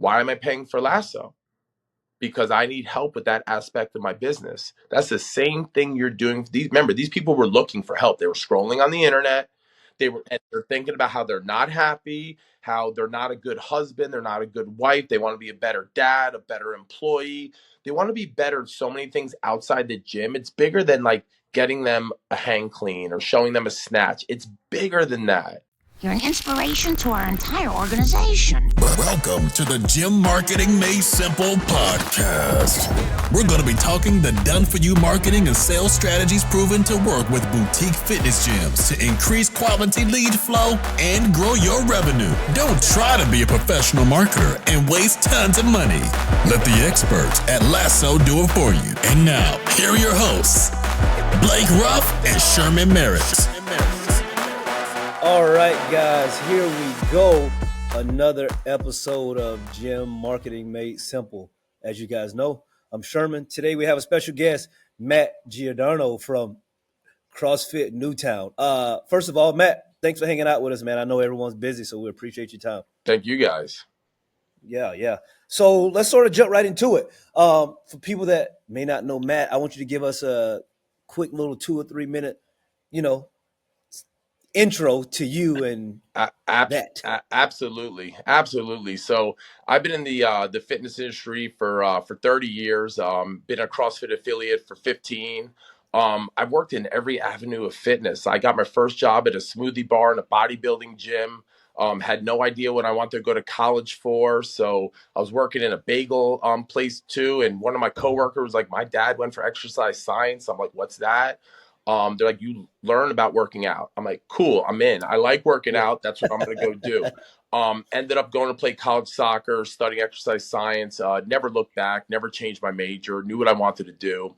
Why am I paying for Lasso? Because I need help with that aspect of my business. That's the same thing you're doing. Remember, these people were looking for help. They were scrolling on the internet. They're thinking about how they're not happy, how they're not a good husband, they're not a good wife. They want to be a better dad, a better employee. They want to be better at so many things outside the gym. It's bigger than like getting them a hang clean or showing them a snatch. It's bigger than that. You're an inspiration to our entire organization. Welcome to the Gym Marketing Made Simple podcast. We're going to be talking the done-for-you marketing and sales strategies proven to work with boutique fitness gyms to increase quality lead flow and grow your revenue. Don't try to be a professional marketer and waste tons of money. Let the experts at Lasso do it for you. And now, here are your hosts, Blake Ruff and Sherman Merritt. All right, guys, here we go. Another episode of Gym Marketing Made Simple. As you guys know, I'm Sherman. Today we have a special guest, Matt Giodarno from CrossFit Newtown. First of all, Matt, thanks for hanging out with us, man. I know everyone's busy, so we appreciate your time. Thank you, guys. Yeah. So let's sort of jump right into it. For people that may not know Matt, I want you to give us a quick little 2 or 3 minute, intro to you and that. Absolutely. So I've been in the fitness industry for 30 years. Been a CrossFit affiliate for 15. I've worked in every avenue of fitness. I got my first job at a smoothie bar and a bodybuilding gym. Had no idea what I wanted to go to college for. So I was working in a bagel place too. And one of my coworkers was like, my dad went for exercise science. I'm like, what's that? They're like, you learn about working out. I'm like, cool, I'm in. I like working out. That's what I'm going to go do. Ended up going to play college soccer, studying exercise science, never looked back, never changed my major, knew what I wanted to do.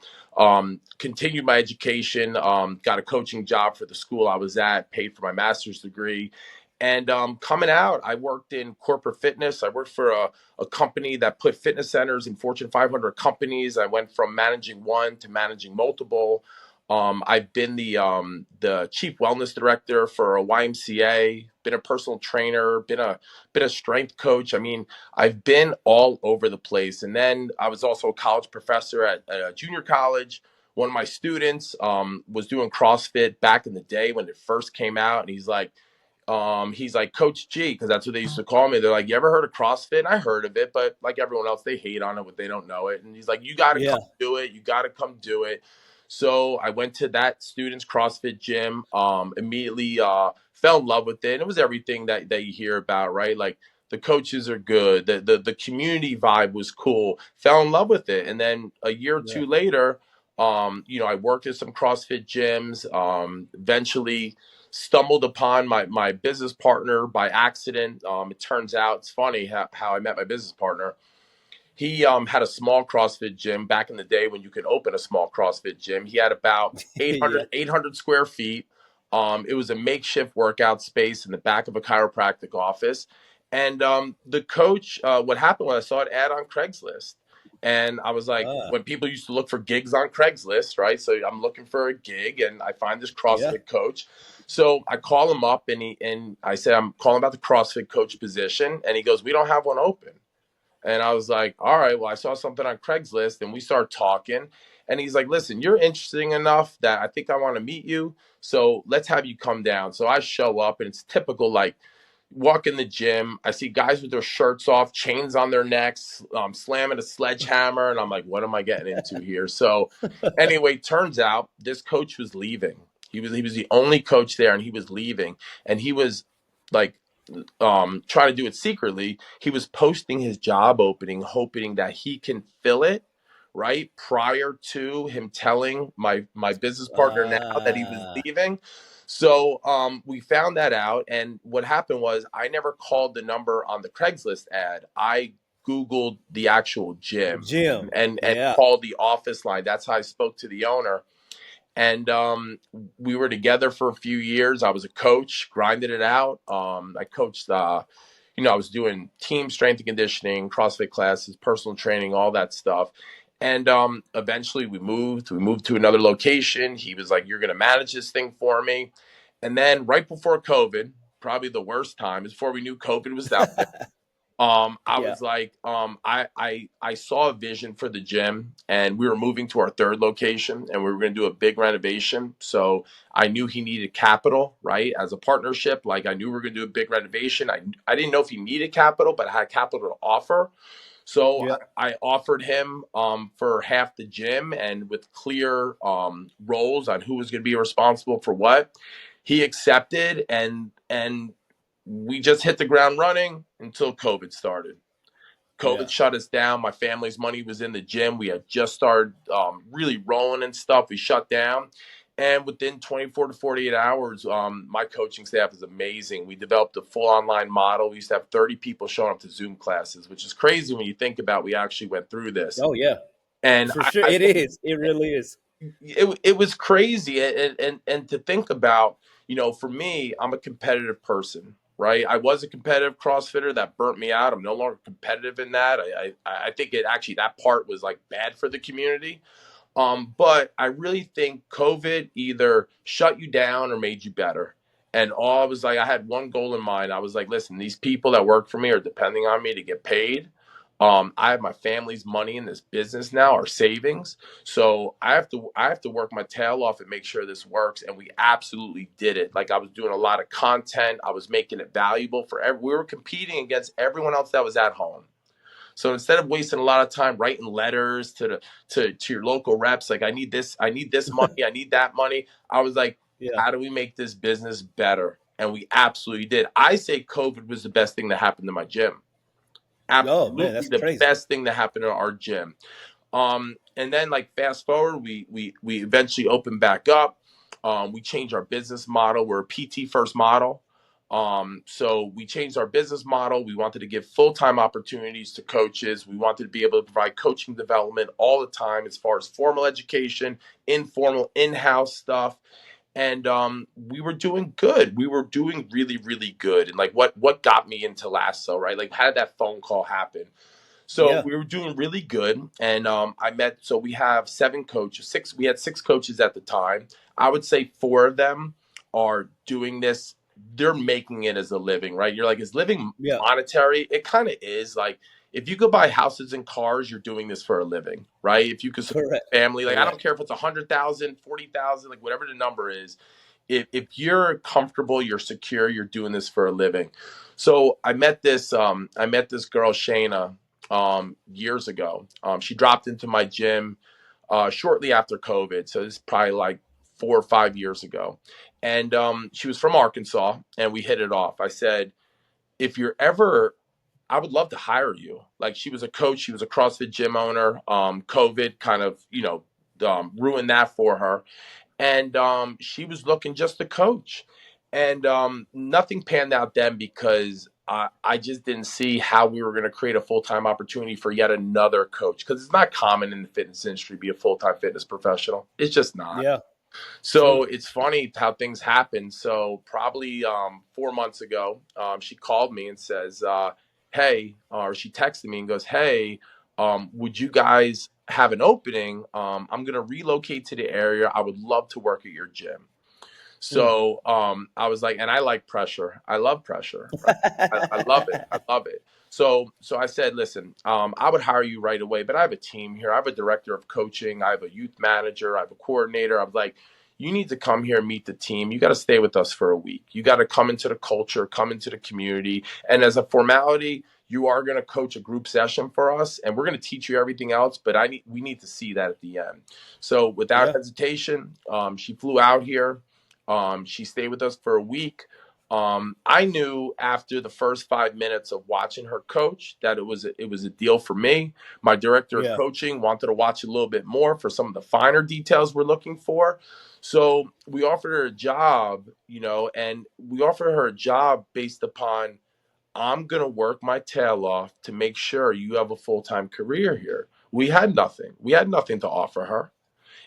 Continued my education, got a coaching job for the school I was at, paid for my master's degree. And coming out, I worked in corporate fitness. I worked for a company that put fitness centers in Fortune 500 companies. I went from managing one to managing multiple. I've been the chief wellness director for a YMCA, been a personal trainer, been a strength coach. I mean, I've been all over the place. And then I was also a college professor at a junior college. One of my students was doing CrossFit back in the day when it first came out, and he's like, Coach G, because that's what they used to call me. They're like, you ever heard of CrossFit? And I heard of it, but like everyone else, they hate on it, but they don't know it. And he's like, you got to come do it. You got to come do it. So I went to that student's CrossFit gym, immediately fell in love with it. And it was everything that you hear about, right? Like the coaches are good. The community vibe was cool. Fell in love with it. And then a year or two later, I worked at some CrossFit gyms, eventually stumbled upon my business partner by accident. It turns out, it's funny how I met my business partner. He had a small CrossFit gym back in the day when you could open a small CrossFit gym. He had about 800 square feet. It was a makeshift workout space in the back of a chiropractic office. And the coach, what happened was I saw an ad on Craigslist. And I was like, when people used to look for gigs on Craigslist, right? So I'm looking for a gig and I find this CrossFit coach. So I call him up and I said, I'm calling about the CrossFit coach position. And he goes, we don't have one open. And I was like, all right, well, I saw something on Craigslist and we started talking. And he's like, listen, you're interesting enough that I think I want to meet you. So let's have you come down. So I show up and it's typical, like walk in the gym. I see guys with their shirts off, chains on their necks, slamming a sledgehammer. And I'm like, what am I getting into here? So anyway, turns out this coach was leaving. He was the only coach there and he was leaving. And he was like, trying to do it secretly. He was posting his job opening, hoping that he can fill it, right, prior to him telling my business partner now that he was leaving. So we found that out, and what happened was I never called the number on the Craigslist ad. I Googled the actual gym and called the office line. That's how I spoke to the owner. And we were together for a few years. I was a coach, grinded it out. I coached, I was doing team strength and conditioning, CrossFit classes, personal training, all that stuff. And eventually we moved to another location. He was like, you're going to manage this thing for me. And then right before COVID, probably the worst time, is before we knew COVID was out there. I Yeah. was like, I saw a vision for the gym, and we were moving to our third location, and we were going to do a big renovation. So I knew he needed capital, right? As a partnership, like I knew we were going to do a big renovation. I didn't know if he needed capital, but I had capital to offer. So Yeah. I offered him for half the gym, and with clear roles on who was going to be responsible for what. He accepted, and we just hit the ground running until COVID started. COVID Yeah. shut us down. My family's money was in the gym. We had just started really rolling and stuff. We shut down. And within 24 to 48 hours, my coaching staff is amazing. We developed a full online model. We used to have 30 people showing up to Zoom classes, which is crazy when you think about we actually went through this. Oh yeah. And For sure. It is. It really is. it was crazy, and to think about, for me, I'm a competitive person, right? I was a competitive CrossFitter that burnt me out. I'm no longer competitive in that. I think it actually, that part was like bad for the community. But I really think COVID either shut you down or made you better. And all I was like, I had one goal in mind. I was like, listen, these people that work for me are depending on me to get paid. I have my family's money in this business now, our savings. So I have to work my tail off and make sure this works. And we absolutely did it. Like I was doing a lot of content. I was making it valuable for we were competing against everyone else that was at home. So instead of wasting a lot of time writing letters to your local reps, like I need this money, I need that money, I was like, Yeah. how do we make this business better? And we absolutely did. I say COVID was the best thing that happened to my gym. Oh man, Absolutely that's the crazy. best thing that happened to our gym. And then like fast forward, we eventually opened back up. We changed our business model. We're a PT first model. So we changed our business model. We wanted to give full-time opportunities to coaches. We wanted to be able to provide coaching development all the time as far as formal education, informal, in-house stuff. And we were doing good. We were doing really, really good. And like what got me into Lasso, right? Like how did that phone call happen? So Yeah. we were doing really good, and I met. So we have seven coaches. We had six coaches at the time. I would say four of them are doing this. They're making it as a living, right? You're like, is living Yeah. monetary? It kind of is. Like, if you could buy houses and cars, you're doing this for a living, right? If you could support Correct. a family, like I don't Correct. care if it's 100,000, 40,000, like whatever the number is. If you're comfortable, you're secure, you're doing this for a living. So I met this girl Shayna years ago. She dropped into my gym shortly after COVID. So this is probably like 4 or 5 years ago. And she was from Arkansas, and we hit it off. I said, if you're ever, I would love to hire you. Like she was a coach, she was a CrossFit gym owner. COVID kind of, ruined that for her, and she was looking just to coach, and nothing panned out then because I just didn't see how we were going to create a full-time opportunity for yet another coach, because it's not common in the fitness industry to be a full-time fitness professional. It's just not. Yeah. So True. it's funny how things happen. So probably 4 months ago, she called me and says, hey, or she texted me and goes, hey, would you guys have an opening? I'm going to relocate to the area. I would love to work at your gym. Mm. So I was like, and I like pressure. I love pressure. Right? I love it. I love it. So I said, listen, I would hire you right away, but I have a team here. I have a director of coaching. I have a youth manager. I have a coordinator. I'm like, you need to come here and meet the team. You got to stay with us for a week. You got to come into the culture, come into the community. And as a formality, you are going to coach a group session for us, and we're going to teach you everything else. But we need to see that at the end. So without Yeah. hesitation, she flew out here. She stayed with us for a week. I knew after the first 5 minutes of watching her coach that it was a deal for me. My director of Yeah. coaching wanted to watch a little bit more for some of the finer details we're looking for. So we offered her a job, and we offered her a job based upon, I'm going to work my tail off to make sure you have a full-time career here. We had nothing. We had nothing to offer her,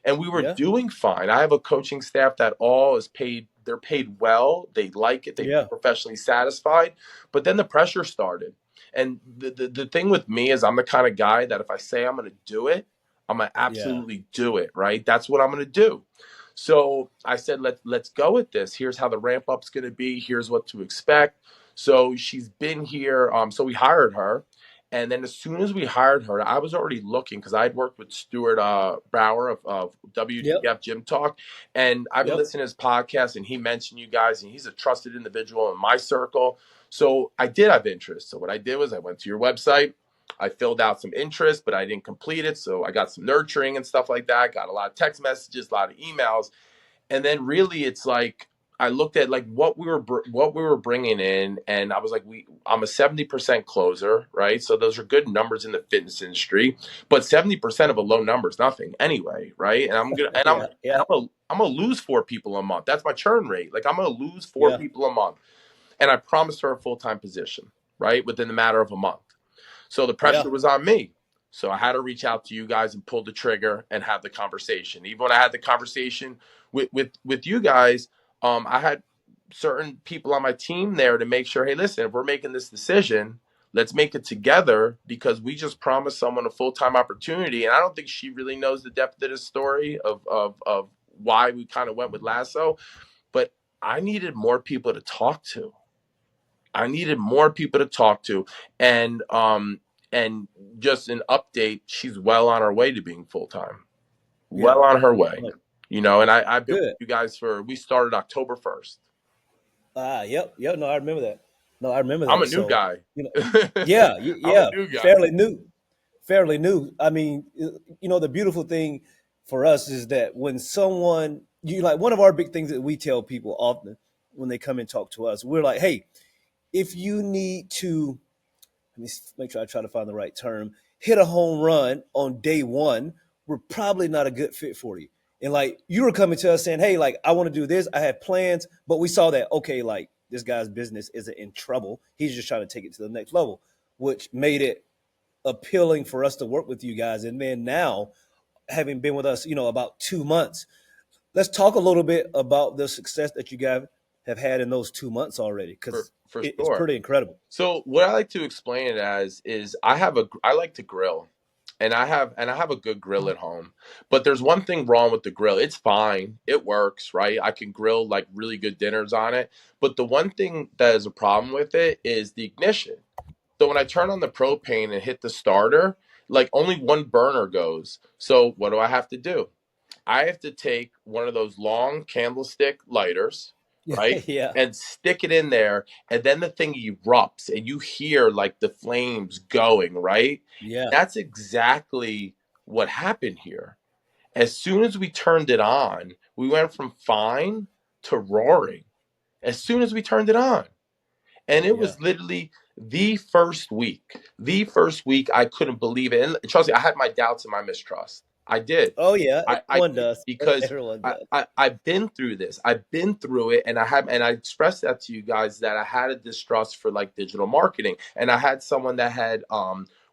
and we were Yeah. doing fine. I have a coaching staff that all is paid. They're paid well. They like it. They feel Yeah. professionally satisfied. But then the pressure started. And the thing with me is I'm the kind of guy that if I say I'm going to do it, I'm going to Yeah. absolutely do it, right? That's what I'm going to do. So I said, let's go with this. Here's how the ramp up's going to be. Here's what to expect. So she's been here. So we hired her. And then as soon as we hired her, I was already looking because I'd worked with Stuart Brower of Yep. WTF Gym Talk. And I've been Yep. listening to his podcast, and he mentioned you guys, and he's a trusted individual in my circle. So I did have interest. So what I did was I went to your website. I filled out some interest, but I didn't complete it. So I got some nurturing and stuff like that. Got a lot of text messages, a lot of emails. And then really it's like I looked at like what we were bringing in, and I was like, I'm a 70% closer, right? So those are good numbers in the fitness industry, but 70% of a low number is nothing anyway, right? And I'm gonna and I'm Yeah. Yeah. I'm gonna lose 4 people a month. That's my churn rate. Like I'm gonna lose four Yeah. people a month, and I promised her a full-time position, right, within the matter of a month. So the Yeah. pressure was on me. So I had to reach out to you guys and pull the trigger and have the conversation. Even when I had the conversation with you guys, I had certain people on my team there to make sure, hey, listen, if we're making this decision, let's make it together because we just promised someone a full-time opportunity. And I don't think she really knows the depth of the story of why we kind of went with Lasso, but I needed more people to talk to. I needed more people to talk to, and just an update. She's well on her way to being full time. Well Yeah. on her way, Like, and I've been with good. you guys we started October 1st. Yep. Yep. No, I remember that. No, I remember I'm a that. new So, guy. you know, yeah, I'm a yeah, new guy. fairly new. Fairly new. I mean, the beautiful thing for us is that when someone you like one of our big things that we tell people often when they come and talk to us, we're like, hey, if you need to let me make sure I try to find the right term, hit a home run on day one, we're probably not a good fit for you. And like you were coming to us saying, hey, like I want to do this. I had plans, but we saw that, okay, like this guy's business isn't in trouble. He's just trying to take it to the next level, which made it appealing for us to work with you guys. And then now, having been with us, about 2 months, let's talk a little bit about the success that you guys have had in those 2 months already, because For it's sure. pretty incredible. So what I like to explain it as is I like to grill. And I have a good grill at home. But there's one thing wrong with the grill. It's fine. It works, right? I can grill like really good dinners on it. But the one thing that is a problem with it is the ignition. So when I turn on the propane and hit the starter, like only one burner goes. So what do I have to do? I have to take one of those long candlestick lighters, right? Yeah, And stick it in there, and then the thing erupts, and you hear like the flames going, right? yeah, That's exactly what happened here. As soon as we turned it on, we went from fine to roaring. As soon as we turned it on. And it yeah. was literally the first week I couldn't believe it. And trust me, I had my doubts and my mistrust. I did. Oh yeah, I everyone did does. because Everyone I, does. I I've been through this. I've been through it, and I expressed that to you guys that I had a distrust for like digital marketing, and I had someone that had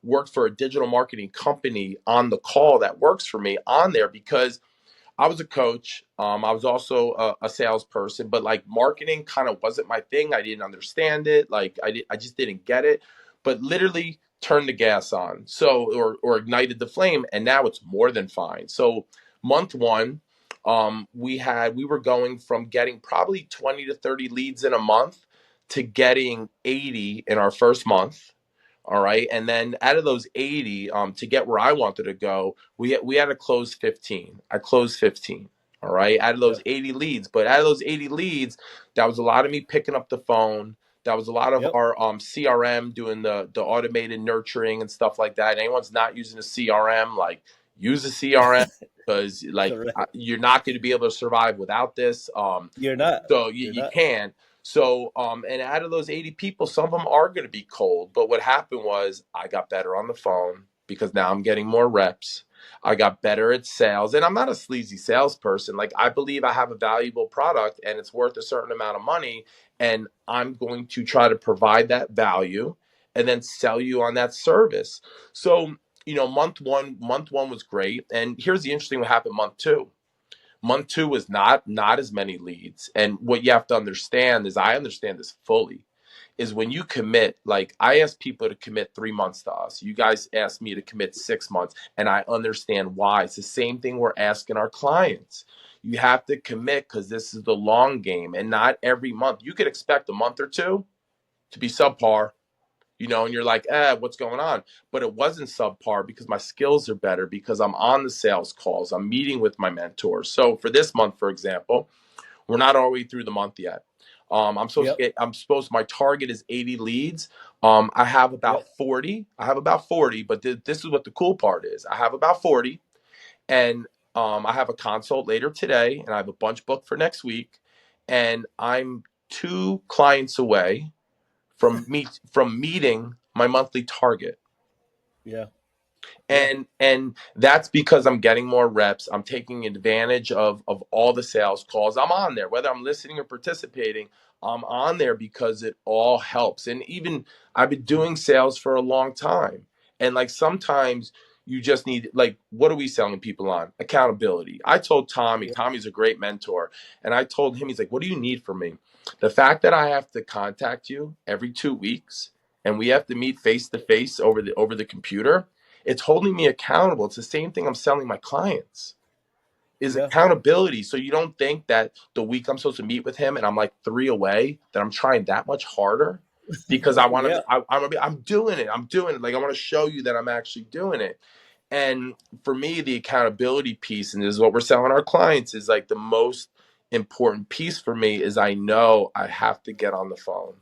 worked for a digital marketing company on the call that works for me on there because I was a coach. I was also a salesperson, but like marketing kind of wasn't my thing. I didn't understand it. Like I just didn't get it. But literally turned the gas on, so or ignited the flame, and now it's more than fine. So month one, we were going from getting probably 20 to 30 leads in a month to getting 80 in our first month. All right. And then out of those 80, to get where I wanted to go, we had to close 15. I closed 15. All right. Out of those Yep, 80 leads. But out of those 80 leads, that was a lot of me picking up the phone. That was a lot of yep. our CRM doing the automated nurturing and stuff like that. Anyone's not using a CRM, like use a CRM because like Correct. you're not going to be able to survive without this. You're not. So You're you not. can't. So, and out of those 80 people, some of them are going to be cold. But what happened was I got better on the phone because now I'm getting more reps. I got better at sales. And I'm not a sleazy salesperson. Like, I believe I have a valuable product and it's worth a certain amount of money. And I'm going to try to provide that value and then sell you on that service. So, month one was great. And here's the interesting what happened month two. Month two was not as many leads. And what you have to understand is I understand this fully is when you commit, like I ask people to commit 3 months to us. You guys asked me to commit 6 months, and I understand why. It's the same thing we're asking our clients. You have to commit because this is the long game and not every month. You could expect a month or two, to be subpar, and you're like, what's going on? But it wasn't subpar because my skills are better, because I'm on the sales calls, I'm meeting with my mentors. So for this month, for example, we're not all the way through the month yet. Yep. My target is 80 leads. I have about Yep. 40. But this is what the cool part is. I have about 40, and I have a consult later today, and I have a bunch booked for next week, and I'm 2 clients away from meeting my monthly target. Yeah. Yeah. And that's because I'm getting more reps. I'm taking advantage of all the sales calls. I'm on there, whether I'm listening or participating. I'm on there because it all helps. And even I've been doing sales for a long time. And like sometimes you just need, like, what are we selling people on? Accountability. I told Yep. Tommy's a great mentor. And I told him, he's like, what do you need from me? The fact that I have to contact you every 2 weeks and we have to meet face to face over the computer, it's holding me accountable. It's the same thing I'm selling my clients, is Yeah. accountability. So you don't think that the week I'm supposed to meet with him and I'm like 3 away, that I'm trying that much harder because I want Yeah. to, I'm doing it. I'm doing it. Like, I want to show you that I'm actually doing it. And for me, the accountability piece, and this is what we're selling our clients, is like the most important piece for me. Is I know I have to get on the phone.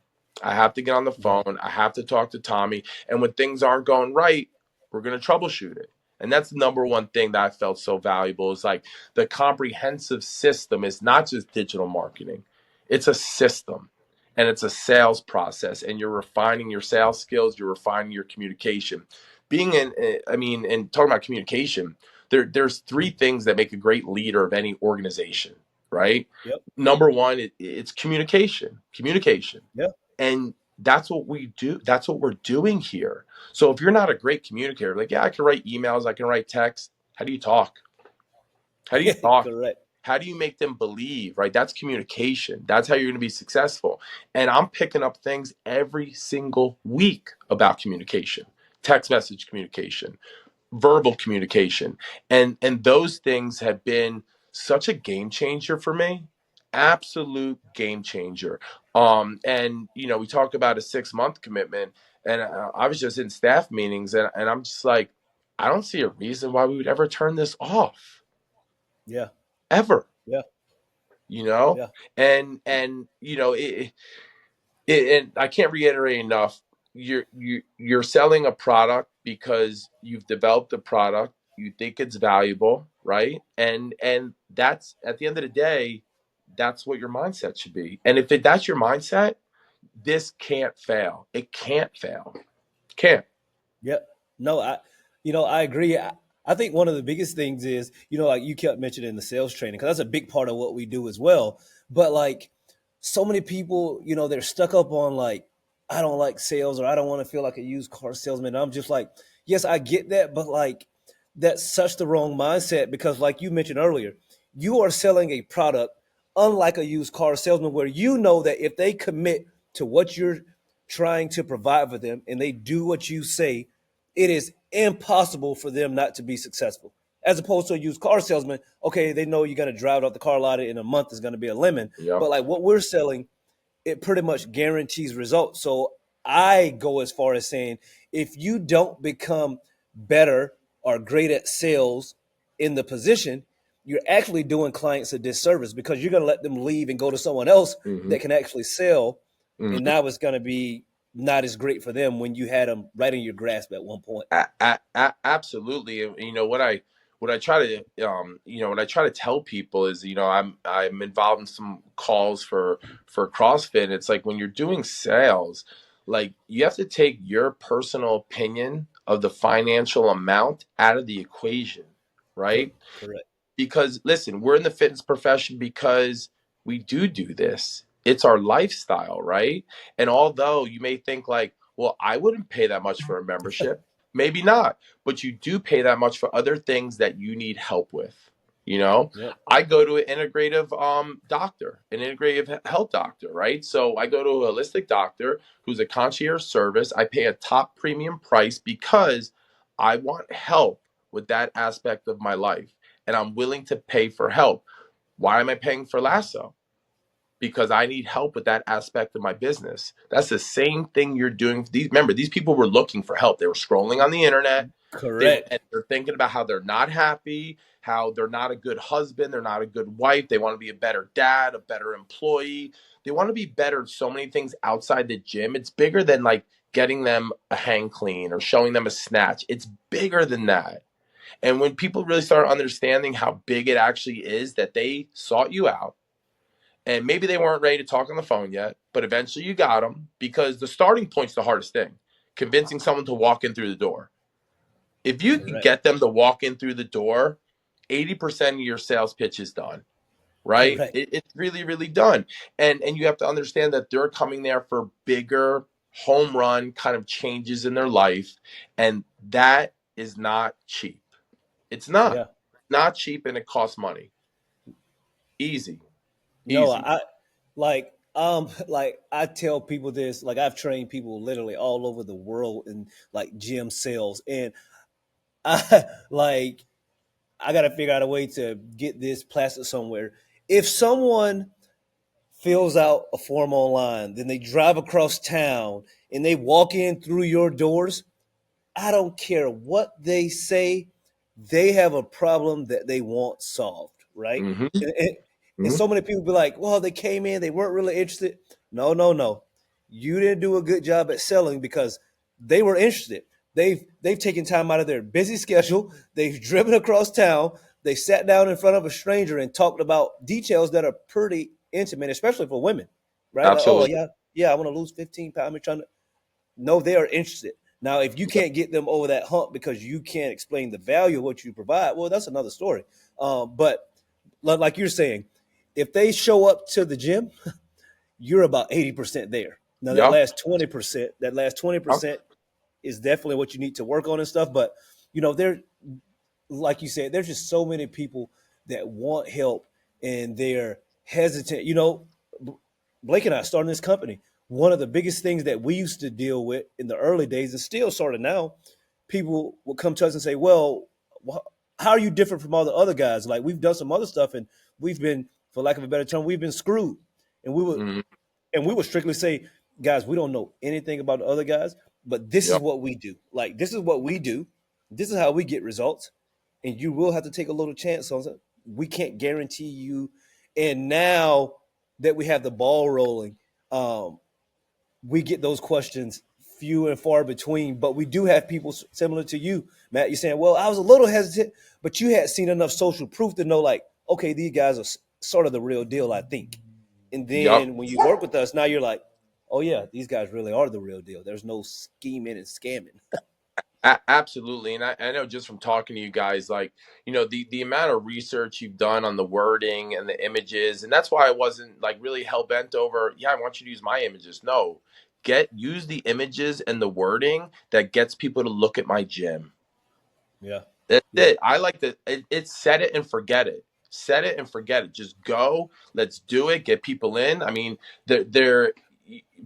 I have to get on the Yeah. phone. I have to talk to Tommy. And when things aren't going right, we're going to troubleshoot it. And that's the number one thing that I felt so valuable, is like the comprehensive system is not just digital marketing. It's a system, and it's a sales process, and you're refining your sales skills. You're refining your communication. And talking about communication, there's 3 things that make a great leader of any organization, right? Yep. Number one, it's communication. Yep. And that's what we do. That's what we're doing here. So if you're not a great communicator, like, yeah, I can write emails, I can write text. How do you talk? How do you talk? Correct. How do you make them believe, right? That's communication. That's how you're going to be successful. And I'm picking up things every single week about communication, text message communication, verbal communication. And those things have been such a game changer for me. Absolute game changer. And we talk about a 6-month commitment, and I was just in staff meetings, and I'm just like, I don't see a reason why we would ever turn this off, Yeah. ever. Yeah. you know Yeah. and and I can't reiterate enough. You're selling a product because you've developed a product, you think it's valuable, right? And that's, at the end of the day, that's what your mindset should be. And if that's your mindset, this can't fail. It can't fail. Can't. Yep. No, I agree. I think one of the biggest things is, like you kept mentioning the sales training, because that's a big part of what we do as well. But like so many people, they're stuck up on like, I don't like sales, or I don't want to feel like a used car salesman. I'm just like, yes, I get that, but like that's such the wrong mindset, because like you mentioned earlier, you are selling a product unlike a used car salesman, where you know that if they commit to what you're trying to provide for them and they do what you say, it is impossible for them not to be successful. As opposed to a used car salesman, okay, they know you're going to drive it off the car lot in a month is going to be a lemon. Yep. But like what we're selling, it pretty much guarantees results. So I go as far as saying, if you don't become better or great at sales in the position, you're actually doing clients a disservice, because you're going to let them leave and go to someone else hmm that can actually sell. And hmm now it's going to be not as great for them when you had them right in your grasp at one point. Absolutely. And what I try to what I try to tell people is, I'm involved in some calls for CrossFit. It's like, when you're doing sales, like, you have to take your personal opinion of the financial amount out of the equation, right? Correct. Because listen, we're in the fitness profession because we do this. It's our lifestyle, right? And although you may think like, well, I wouldn't pay that much for a membership, maybe not, but you do pay that much for other things that you need help with. Yep. I go to an integrative doctor, an integrative health doctor, right? So I go to a holistic doctor who's a concierge service. I pay a top premium price because I want help with that aspect of my life, and I'm willing to pay for help. Why am I paying for Lasso? because I need help with that aspect of my business. That's the same thing you're doing. Remember, these people were looking for help. They were scrolling on the internet. Correct. And they're thinking about how they're not happy, how they're not a good husband, they're not a good wife. They want to be a better dad, a better employee. They want to be better at so many things outside the gym. It's bigger than like getting them a hang clean or showing them a snatch. It's bigger than that. And when people really start understanding how big it actually is, that they sought you out, and maybe they weren't ready to talk on the phone yet, but eventually you got them, because the starting point's the hardest thing. Convincing someone to walk in through the door. If you can Correct. get them to walk in through the door, 80% of your sales pitch is done, right? Correct. It's really, really done. And you have to understand that they're coming there for bigger home run kind of changes in their life. And that is not cheap. It's Yeah. not cheap, and it costs money. Easy, No, easy. I like I tell people this, like I've trained people literally all over the world in like gym sales, and I like I got to figure out a way to get this plastered somewhere. If someone fills out a form online, then they drive across town and they walk in through your doors, I don't care what they say, they have a problem that they want solved, right? Hmm. And Hmm. so many people be like, well, they came in, they weren't really interested. No, no, no. You didn't do a good job at selling because they were interested. They've taken time out of their busy schedule. They've driven across town. They sat down in front of a stranger and talked about details that are pretty intimate, especially for women, right? Like, oh Absolutely. yeah, yeah, I want to lose 15 pounds. I'm trying to. No, they are interested. Now, if you can't get them over that hump because you can't explain the value of what you provide, well, that's another story. But like you're saying, if they show up to the gym, you're about 80% there. Now Yep. that last 20% Yep. is definitely what you need to work on and stuff. But there, like you said, there's just so many people that want help and they're hesitant. Blake and I starting this company. One of the biggest things that we used to deal with in the early days, and still sort of now, people will come to us and say, "Well, how are you different from all the other guys? Like we've done some other stuff, and we've been, for lack of a better term, we've been screwed." And Hmm. we would strictly say, "Guys, we don't know anything about the other guys, but this is Yep. what we do. Like this is what we do. This is how we get results, and you will have to take a little chance on it. We can't guarantee you." And now that we have the ball rolling, we get those questions few and far between. But we do have people similar to you, Matt. You're saying, "Well, I was a little hesitant, but you had seen enough social proof to know, like, okay, these guys are sort of the real deal, I think." And Yep. then when you work with us, now you're like, "Oh yeah, these guys really are the real deal. There's no scheming and scamming." Absolutely. And I know just from talking to you guys, like, the amount of research you've done on the wording and the images. And that's why I wasn't like really hell bent over, yeah, I want you to use my images. No, use the images and the wording that gets people to look at my gym. Yeah, That's yeah, it. I like to, it's set it and forget it. Set it and forget it. Just go. Let's do it. Get people in. I mean, they're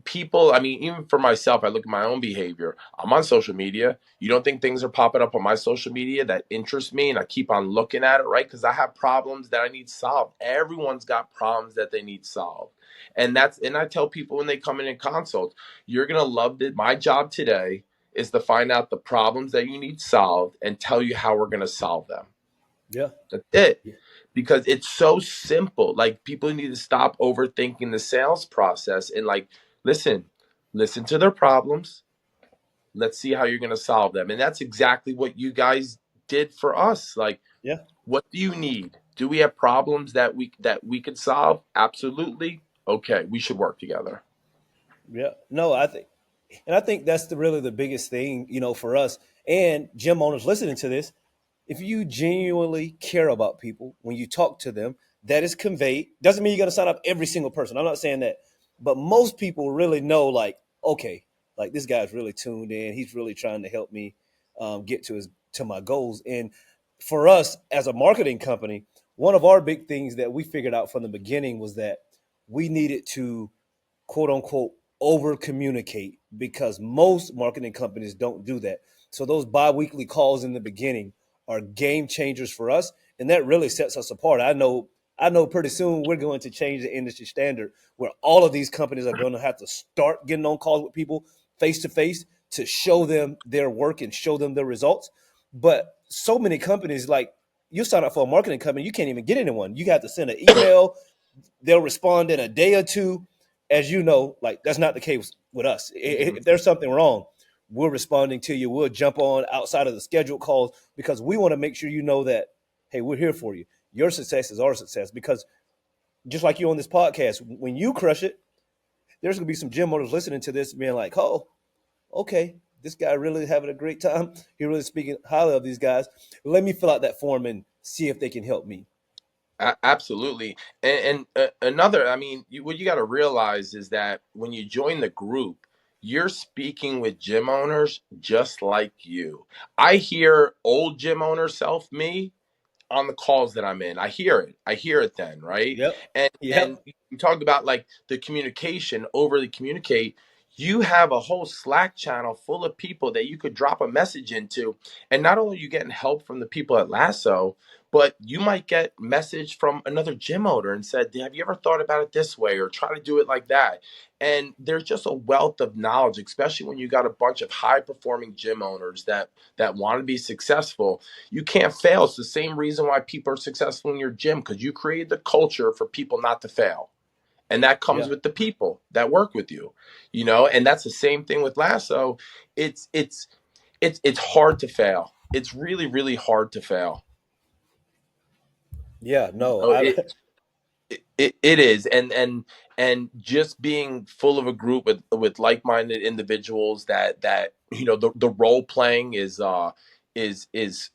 people. I mean, even for myself, I look at my own behavior. I'm on social media. You don't think things are popping up on my social media that interest me, and I keep on looking at it, right? Because I have problems that I need solved. Everyone's got problems that they need solved, and I tell people when they come in and consult, you're gonna love it. My job today is to find out the problems that you need solved and tell you how we're going to solve them. yeah, That's it. yeah, Because it's so simple. Like people need to stop overthinking the sales process and like listen to their problems. Let's see how you're going to solve them. And that's exactly what you guys did for us. Like, yeah, what do you need? Do we have problems that we could solve? Absolutely. Okay, we should work together. yeah. No, I think that's really the biggest thing, for us and gym owners listening to this. If you genuinely care about people when you talk to them, that is conveyed. Doesn't mean you're going to sign up every single person. I'm not saying that, but most people really know, like, okay, like this guy's really tuned in. He's really trying to help me get to my goals. And for us as a marketing company, one of our big things that we figured out from the beginning was that we needed to quote unquote over communicate because most marketing companies don't do that. So those bi-weekly calls in the beginning are game changers for us. And that really sets us apart. I know I know pretty soon we're going to change the industry standard where all of these companies are going to have to start getting on calls with people face to show them their work and show them their results. But so many companies, like you sign up for a marketing company, you can't even get anyone. You have to send an email, they'll respond in a day or two. As you know, like that's not the case with us. Mhm. If there's something wrong, we're responding to you. We'll jump on outside of the scheduled calls because we want to make sure you know that, hey, we're here for you. Your success is our success because just like you on this podcast, when you crush it, there's going to be some gym owners listening to this being like, oh, okay, this guy really having a great time. He really speaking highly of these guys. Let me fill out that form and see if they can help me. Absolutely. And another, I mean, what you got to realize is that when you join the group, you're speaking with gym owners just like you. I hear old gym owners, self me, on the calls that I'm in. I hear it. I hear it then, right? Yep. And Yep. you talked about like the communication, overly communicate. You have a whole Slack channel full of people that you could drop a message into. And not only are you getting help from the people at Lasso, but you might get message from another gym owner and said, have you ever thought about it this way or try to do it like that? And there's just a wealth of knowledge, especially when you got a bunch of high performing gym owners that want to be successful. You can't fail. It's the same reason why people are successful in your gym, because you created the culture for people not to fail. And that comes Yeah. with the people that work with you, and that's the same thing with Lasso. It's hard to fail. It's really, really hard to fail. Yeah. You No, know, I, it is. And just being full of a group with like-minded individuals that the role playing is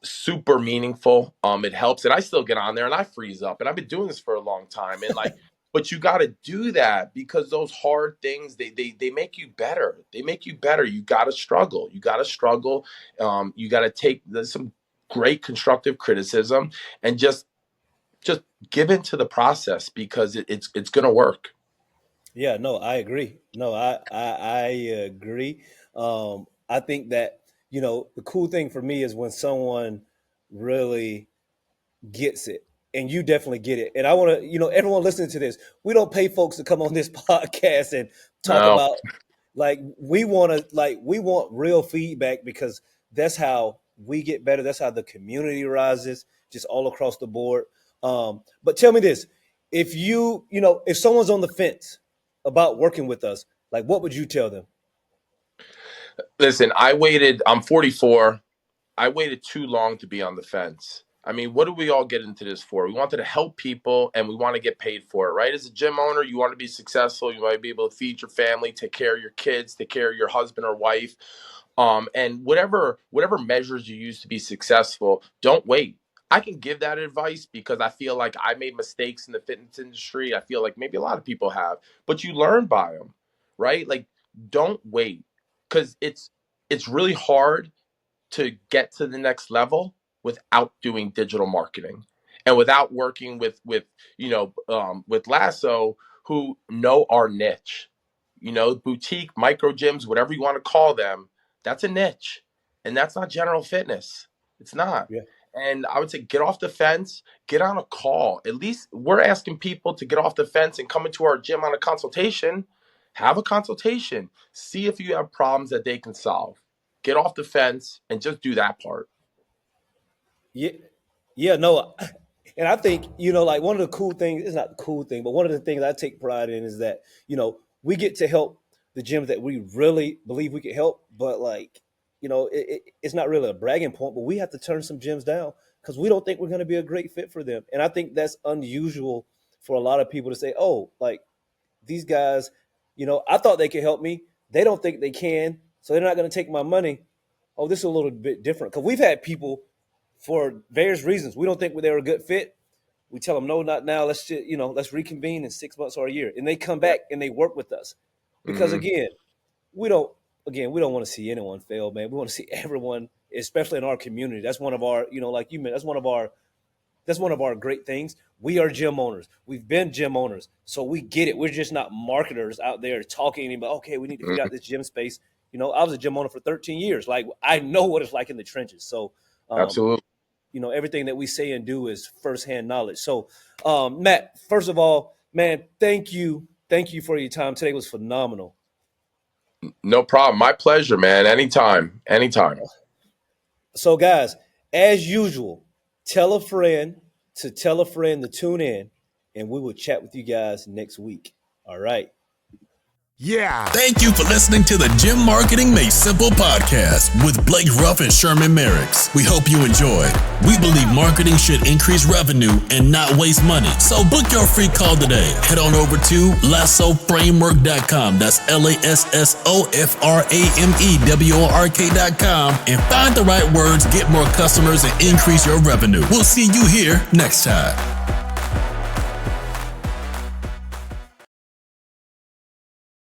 super meaningful. It helps. And I still get on there and I freeze up, and I've been doing this for a long time, and like, but you got to do that because those hard things, they make you better. They make you better. You got to struggle. You got to take some great constructive criticism and just give into the process because it's going to work. yeah, no, I agree. No, I agree. I think that, the cool thing for me is when someone really gets it. And you definitely get it. And I want to, everyone listening to this, we don't pay folks to come on this podcast and talk No, about we want real feedback because that's how we get better. That's how the community rises, just all across the board. But tell me this: if someone's on the fence about working with us, like what would you tell them? listen, I'm 44. I waited too long to be on the fence. I mean, what do we all get into this for? We wanted to help people and we want to get paid for it, right? As a gym owner, you want to be successful. You want to be able to feed your family, take care of your kids, take care of your husband or wife. And whatever measures you use to be successful, don't wait. I can give that advice because I feel like I made mistakes in the fitness industry. I feel like maybe a lot of people have, but you learn by them, right? Like, don't wait because it's really hard to get to the next level without doing digital marketing and without working with Lasso, who know our niche. Boutique micro gyms, whatever you want to call them, that's a niche, and that's not general fitness. It's not. Yeah. And I would say get off the fence, get on a call. At least we're asking people to get off the fence and come into our gym on a consultation. Have a consultation. See if you have problems that they can solve. Get off the fence and just do that part. Yeah, yeah, no, and I think like one of the cool things. It's not the cool thing, but one of the things I take pride in is that we get to help the gyms that we really believe we can help. But like it's not really a bragging point, but we have to turn some gyms down because we don't think we're going to be a great fit for them. And I think that's unusual for a lot of people to say, "Oh, like these guys, I thought they could help me. They don't think they can, so they're not going to take my money." Oh, this is a little bit different because we've had people for various reasons. We don't think they were a good fit. We tell them, no, not now. Let's reconvene in 6 months or a year. And they come Yeah. back and they work with us. Because Hmm. we don't want to see anyone fail, man. We want to see everyone, especially in our community. That's one of our, like you meant, that's one of our great things. We are gym owners. We've been gym owners. So we get it. We're just not marketers out there talking about, okay, we need to figure out Hmm. this gym space. I was a gym owner for 13 years. Like I know what it's like in the trenches. So um, Absolutely. everything that we say and do is firsthand knowledge. So, Matt, first of all, man, thank you for your time today. It was phenomenal. No problem. My pleasure, man. Anytime. So, guys, as usual, tell a friend to tune in, and we will chat with you guys next week. All right. Yeah. Thank you for listening to the Gym Marketing Made Simple podcast with Blake Ruff and Sherman Merricks. We hope you enjoyed. We believe marketing should increase revenue and not waste money. So book your free call today. Head on over to lassoframework.com. That's lassoframework.com and find the right words, get more customers, and increase your revenue. We'll see you here next time.